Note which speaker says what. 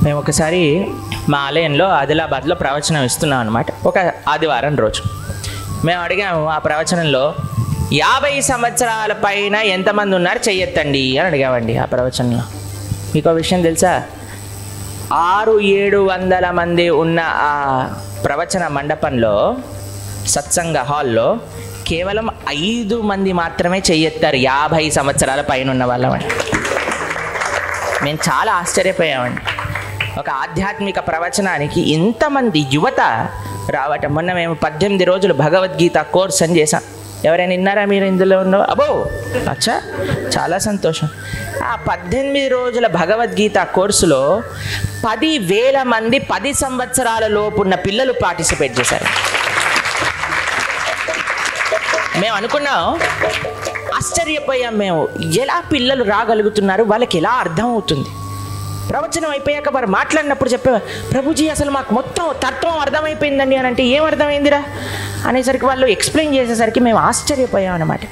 Speaker 1: మేము ఒకసారి మా ఆలయంలో ఆదిలాబాద్లో ప్రవచనం ఇస్తున్నాం అనమాట. ఒక ఆదివారం రోజు మేము అడిగాము, ఆ ప్రవచనంలో 50 సంవత్సరాల పైన ఎంతమంది ఉన్నారు చెయ్యొత్తండి అని అడిగామండి. ఆ ప్రవచనంలో మీకు విషయం తెలుసా, 600-700 మంది ఉన్న ఆ ప్రవచన మండపంలో, సత్సంగ హాల్లో కేవలం 5 మంది మాత్రమే చెయ్యెత్తారు 50 సంవత్సరాల పైన ఉన్న వాళ్ళమండి. మేము చాలా ఆశ్చర్యపోయామండి. ఒక ఆధ్యాత్మిక ప్రవచనానికి ఇంతమంది యువత రావటం. మొన్న మేము 18 రోజులు భగవద్గీత కోర్స్ అని చేసాం. ఎవరైనా విన్నారా మీరు ఇందులో ఉన్నో? అబ్బో అచ్చా, చాలా సంతోషం. ఆ 18 రోజుల భగవద్గీత కోర్సులో 10,000 మంది 10 సంవత్సరాల లోపు ఉన్న పిల్లలు పార్టిసిపేట్ చేశారు. మేము అనుకున్నాం, ఆశ్చర్యపోయాం మేము, ఎలా పిల్లలు రాగలుగుతున్నారు, వాళ్ళకి ఎలా అర్థం అవుతుంది. ప్రవచనం అయిపోయాక వారు మాట్లాడినప్పుడు చెప్పేవారు, ప్రభుజీ అసలు మాకు మొత్తం తత్వం అర్థమైపోయిందండి అని. అంటే ఏం అర్థమైందిరా అనేసరికి వాళ్ళు ఎక్స్ప్లెయిన్ చేసేసరికి మేము ఆశ్చర్యపోయాం అన్నమాట.